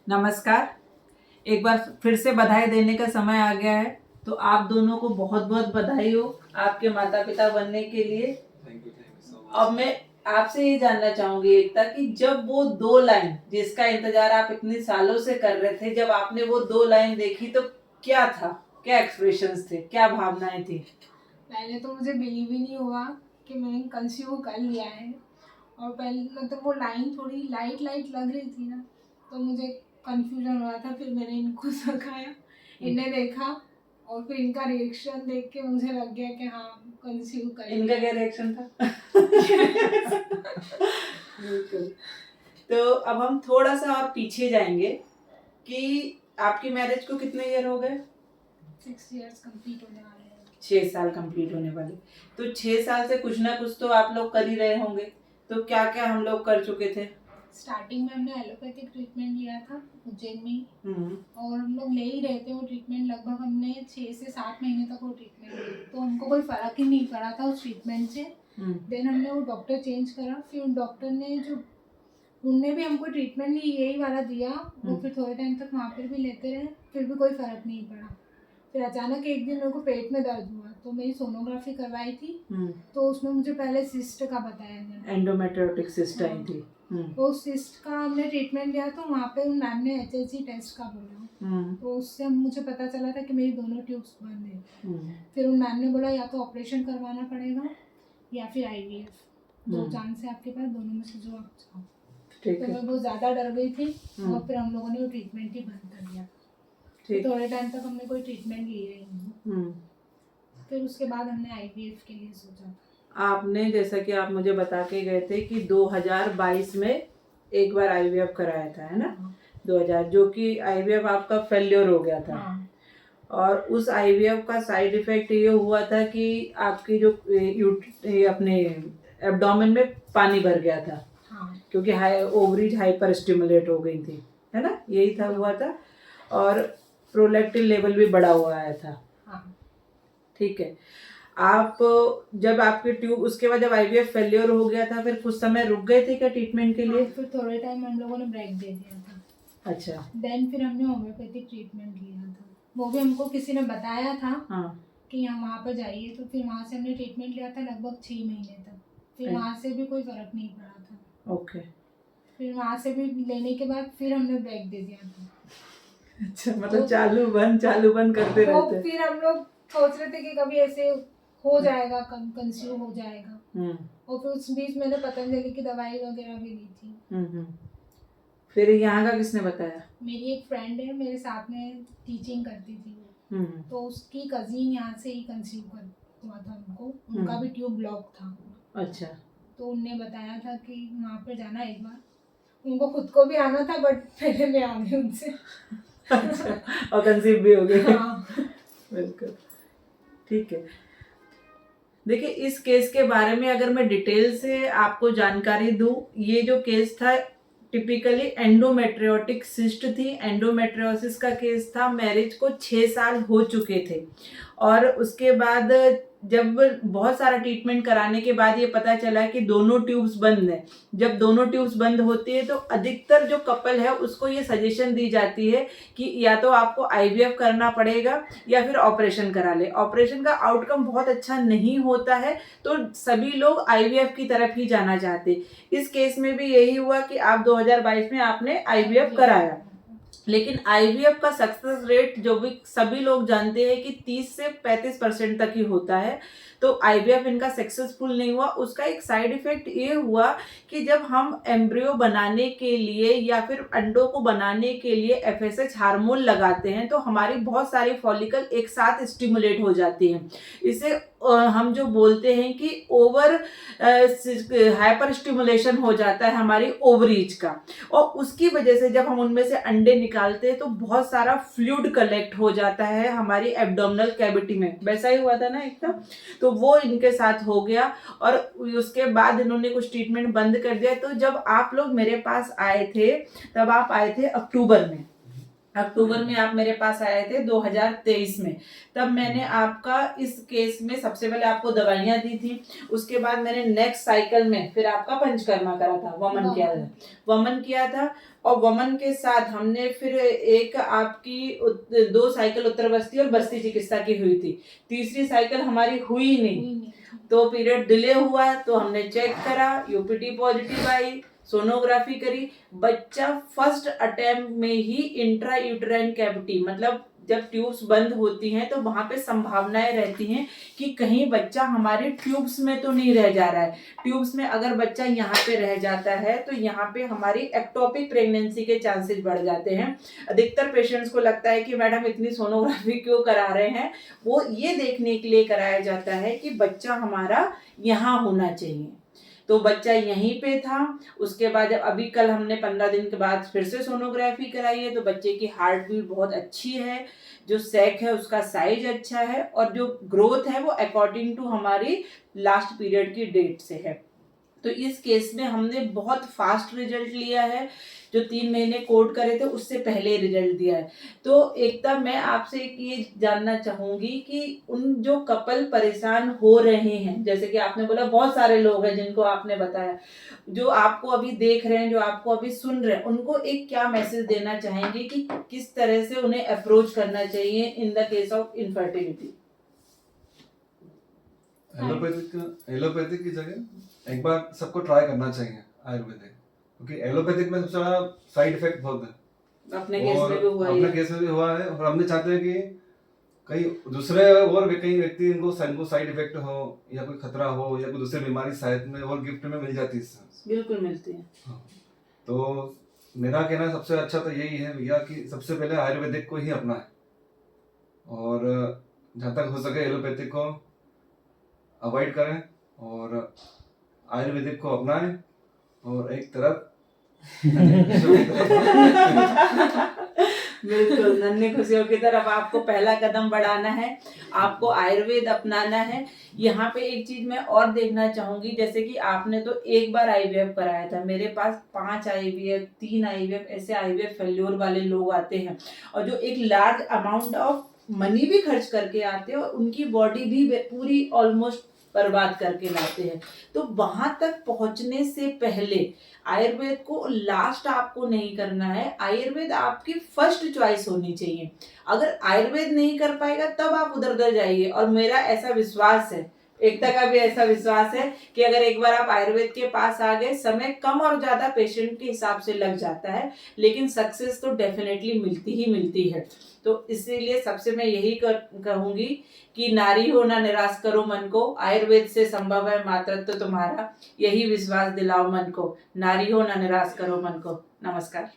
नमस्कार। एक बार फिर से बधाई देने का समय आ गया है, तो आप दोनों को बहुत बहुत बधाई हो आपके माता पिता बनने के लिए। Thank you so much. अब मैं आपसे ये जानना चाहूंगी एकता कि जब वो 2 लाइन जिसका इंतजार आप इतने सालों से कर रहे थे, जब आपने वो 2 लाइन देखी तो क्या था, क्या एक्सप्रेशंस थे, क्या भावनाएं थी? पहले तो मुझे बिलीव ही नहीं हुआ कि मैंने कंसीव कर लिया है। और पहले मतलब वो लाइन थोड़ी लाइट लाइट लग रही थी ना, तो मुझे कंफ्यूजन हुआ था। फिर मैंने इनको दिखाया, इन्हें देखा, और फिर इनका रिएक्शन देख के मुझे लग गया कि हाँ कंसीव कर लिया। इनका क्या रिएक्शन था? बिल्कुल। तो अब हम थोड़ा सा और पीछे जाएंगे कि आपकी मैरिज को कितने ईयर हो गए? 6 years कंप्लीट होने वाले हैं। 6 साल कंप्लीट होने वाले। तो 6 साल से कुछ ना कुछ तो आप लोग कर ही रहे होंगे। तो क्या क्या हम लोग कर चुके थे? स्टार्टिंग में हमने एलोपैथिक ट्रीटमेंट लिया था उज्जैन में, हम्म, और हम लोग ले ही रहे थे वो ट्रीटमेंट। लगभग हमने 6 से 7 महीने तक वो ट्रीटमेंट ली, तो हमको कोई फ़र्क ही नहीं पड़ा था उस ट्रीटमेंट से। देन हमने वो डॉक्टर चेंज करा, फिर उन डॉक्टर ने उनने भी हमको ट्रीटमेंट यही वाला दिया, वो फिर थोड़े टाइम तक वहाँ पर भी लेते रहे, फिर भी कोई फ़र्क नहीं पड़ा। फिर अचानक एक दिन मेरे को पेट में दर्द हुआ, तो मेरी सोनोग्राफी करवाई थी, तो उसमें मुझे पहले सिस्ट का बताया गया, एंडोमेट्रियोटिक सिस्ट आई थी। तो सिस्ट का हमने ट्रीटमेंट लिया, तो वहाँ पे मैम ने HSG टेस्ट का बोला, तो उससे मुझे पता चला था कि मेरी दोनों ट्यूब्स बंद है। फिर उन मैम ने बोला या तो ऑपरेशन करवाना पड़ेगा या फिर IVF, दो चांस है आपके पास, दोनों में से जो आप चाहो। तो मैं बहुत ज़्यादा डर गई थी, और फिर हम लोगों ने वो ट्रीटमेंट ही बंद कर दिया। तो थोड़े टाइम तक हमने कोई ट्रीटमेंट लिया ही नहीं। फिर उसके बाद हमने IVF के लिए सोचा था। आपने जैसा कि आप मुझे बता के गए थे कि 2022 में एक बार IVF कराया था, है ना? 2000, जो कि IVF आपका फेल्योर हो गया था। और उस IVF का साइड इफेक्ट ये हुआ था कि आपकी जो अपने एब्डोमेन में पानी भर गया था, क्योंकि ओवरीज हाइपर स्टिमुलेट हो गई थी, है ना? यही था, हुआ था। और प्रोलैक्टिन लेवल भी बढ़ा हुआ आया था। ठीक है। आप जब आपके ट्यूब, उसके बाद जब IVF फेलियर हो गया था, फिर कुछ समय रुक गए थे क्या ट्रीटमेंट के लिए? फिर थोड़े टाइम हम लोगों ने ब्रेक दे दिया था। अच्छा। देन फिर हमने होम्योपैथिक ट्रीटमेंट लिया था, वो भी हमको किसी ने बताया था। कि यहाँ वहाँ पर जाइए, तो फिर वहाँ से हमने ट्रीटमेंट लिया था लगभग 6 महीने तक। फिर वहाँ से भी कोई फर्क नहीं पड़ा था। ओके। फिर वहाँ से भी लेने के बाद फिर हमने ब्रेक दे दिया था। अच्छा, मतलब चालू बंद करते रहते। फिर हम लोग सोच रहे थे कि कभी ऐसे हो जाएगा, कंसीव हो जाएगा। और फिर उस बीच मैंने पतंजलि की दवाई वगैरह भी ली थी। फिर यहाँ का किसने बताया? मेरी एक फ्रेंड है, मेरे साथ में टीचिंग करती थी, तो उसकी कजिन यहाँ से ही कंसीव हुआ था उनको, उनका भी ट्यूब ब्लॉक था। अच्छा। तो उनने बताया था कि वहाँ पर जाना एक बार। उनको खुद को भी आना था, बट पहले मैं आ गई उनसे। अच्छा, और कंसीव भी हो गए। हाँ। बिल्कुल ठीक है। देखिए, इस केस के बारे में अगर मैं डिटेल से आपको जानकारी दूं, ये जो केस था टिपिकली एंडोमेट्रियोटिक सिस्ट थी, एंडोमेट्रियोसिस का केस था। मैरिज को 6 साल हो चुके थे, और उसके बाद जब बहुत सारा ट्रीटमेंट कराने के बाद ये पता चला कि दोनों ट्यूब्स बंद हैं। जब दोनों ट्यूब्स बंद होती है तो अधिकतर जो कपल है उसको ये सजेशन दी जाती है कि या तो आपको IVF करना पड़ेगा या फिर ऑपरेशन करा ले। ऑपरेशन का आउटकम बहुत अच्छा नहीं होता है, तो सभी लोग IVF की तरफ ही जाना चाहते। इस केस में भी यही हुआ कि आप 2022 में आपने IVF कराया, लेकिन IVF का सक्सेस रेट जो भी सभी लोग जानते हैं कि 30 से 35% तक ही होता है। तो IVF इनका सक्सेसफुल नहीं हुआ। उसका एक साइड इफेक्ट ये हुआ कि जब हम एम्ब्रियो बनाने के लिए या फिर अंडों को बनाने के लिए FSH हार्मोन लगाते हैं, तो हमारी बहुत सारी फॉलिकल एक साथ स्टिमुलेट हो जाती हैं। इसे हम जो बोलते हैं कि ओवर हाइपर स्टिमुलेशन हो जाता है हमारी ओवरीज का, और उसकी वजह से जब हम उनमें से अंडे निकालते हैं तो बहुत सारा फ्लूइड कलेक्ट हो जाता है हमारी एब्डोमिनल कैविटी में। वैसा ही हुआ था ना एकदम, तो वो इनके साथ हो गया, और उसके बाद इन्होंने कुछ ट्रीटमेंट बंद कर दिया। तो जब आप लोग मेरे पास आए थे, तब आप आए थे अक्टूबर में, अक्टूबर में आप मेरे पास आए थे 2023 में। तब मैंने आपका इस केस में सबसे पहले आपको दवाइयाँ दी थी, उसके बाद मैंने नेक्स्ट साइकिल में फिर आपका पंचकर्मा करा था, वमन किया था। और वमन के साथ हमने फिर एक आपकी 2 साइकिल उत्तर बस्ती और बस्ती चिकित्सा की हुई थी। तीसरी साइकिल हमारी हुई नहीं, तो पीरियड डिले हुआ, तो हमने चेक करा, यूपीटी पॉजिटिव आई, सोनोग्राफी करी, बच्चा फर्स्ट अटेम्प्ट में ही इंट्रा यूटेराइन कैविटी, मतलब जब ट्यूब्स बंद होती हैं तो वहां पे संभावनाएं रहती हैं कि कहीं बच्चा हमारे ट्यूब्स में तो नहीं रह जा रहा है। ट्यूब्स में अगर बच्चा यहाँ पे रह जाता है तो यहाँ पे हमारी एक्टोपिक प्रेगनेंसी के चांसेस बढ़ जाते हैं। अधिकतर पेशेंट्स को लगता है कि मैडम इतनी सोनोग्राफी क्यों करा रहे हैं, वो ये देखने के लिए कराया जाता है कि बच्चा हमारा यहाँ होना चाहिए। तो बच्चा यहीं पे था। उसके बाद जब अभी कल हमने 15 दिन के बाद फिर से सोनोग्राफी कराई है, तो बच्चे की हार्ट बीट बहुत अच्छी है, जो सैक है उसका साइज अच्छा है, और जो ग्रोथ है वो अकॉर्डिंग टू हमारी लास्ट पीरियड की डेट से है। तो इस केस में हमने बहुत फास्ट रिजल्ट लिया है, जो 3 महीने कोड करे थे उससे पहले रिजल्ट दिया है। तो एकदम मैं आपसे ये जानना चाहूंगी कि उन जो कपल परेशान हो रहे हैं, जैसे कि आपने बोला बहुत सारे लोग हैं जिनको आपने बताया, जो आपको अभी देख रहे हैं, जो आपको अभी सुन रहे हैं, उनको एक क्या मैसेज देना चाहेंगे कि किस तरह से उन्हें अप्रोच करना चाहिए in the case of infertility? Allopathic की जगह एक बार सबको ट्राई करना चाहिए आयुर्वेदिक, क्योंकि एलोपैथिक में सबसे बड़ा साइड इफेक्ट बहुत है। अपने केस में भी हुआ है, और हमने चाहते हैं कि कई दूसरे और भी कई व्यक्ति इनको साइड इफेक्ट हो या कोई खतरा हो या कोई दूसरी बीमारी शायद में और गिफ्ट में मिल जाती है। बिल्कुल मिलती है। हाँ। तो मेरा कहना सबसे अच्छा तो यही है भैया कि सबसे पहले आयुर्वेदिक को ही अपनाएं, और जहाँ तक हो सके एलोपैथिक को अवॉइड करें और आयुर्वेदिक को अपनाएं, और एक तरफ बिल्कुल नन्ही खुशियों की तरफ आपको पहला कदम बढ़ाना है, आपको आयुर्वेद अपनाना है। यहाँ पे एक चीज मैं और देखना चाहूंगी, जैसे कि आपने तो एक बार आईवीएफ कराया था, मेरे पास 5 आईवीएफ 3 आईवीएफ ऐसे आईवीएफ फेल्योर वाले लोग आते हैं, और जो एक लार्ज अमाउंट ऑफ मनी भी खर्च करके आते हैं और उनकी बॉडी भी पूरी ऑलमोस्ट बर्बाद करके लाते हैं। तो वहां तक पहुंचने से पहले आयुर्वेद को लास्ट आपको नहीं करना है, आयुर्वेद आपकी फर्स्ट चॉइस होनी चाहिए। अगर आयुर्वेद नहीं कर पाएगा तब आप उधर जाइए, और मेरा ऐसा विश्वास है, एकता का भी ऐसा विश्वास है कि अगर एक बार आप आयुर्वेद के पास आ गए, समय कम और ज्यादा पेशेंट के हिसाब से लग जाता है, लेकिन सक्सेस तो डेफिनेटली मिलती ही मिलती है। तो इसीलिए सबसे मैं यही कहूंगी कि नारी हो ना निराश करो मन को, आयुर्वेद से संभव है मातृत्व तुम्हारा, यही विश्वास दिलाओ मन को। नारी हो ना निराश करो मन को। नमस्कार।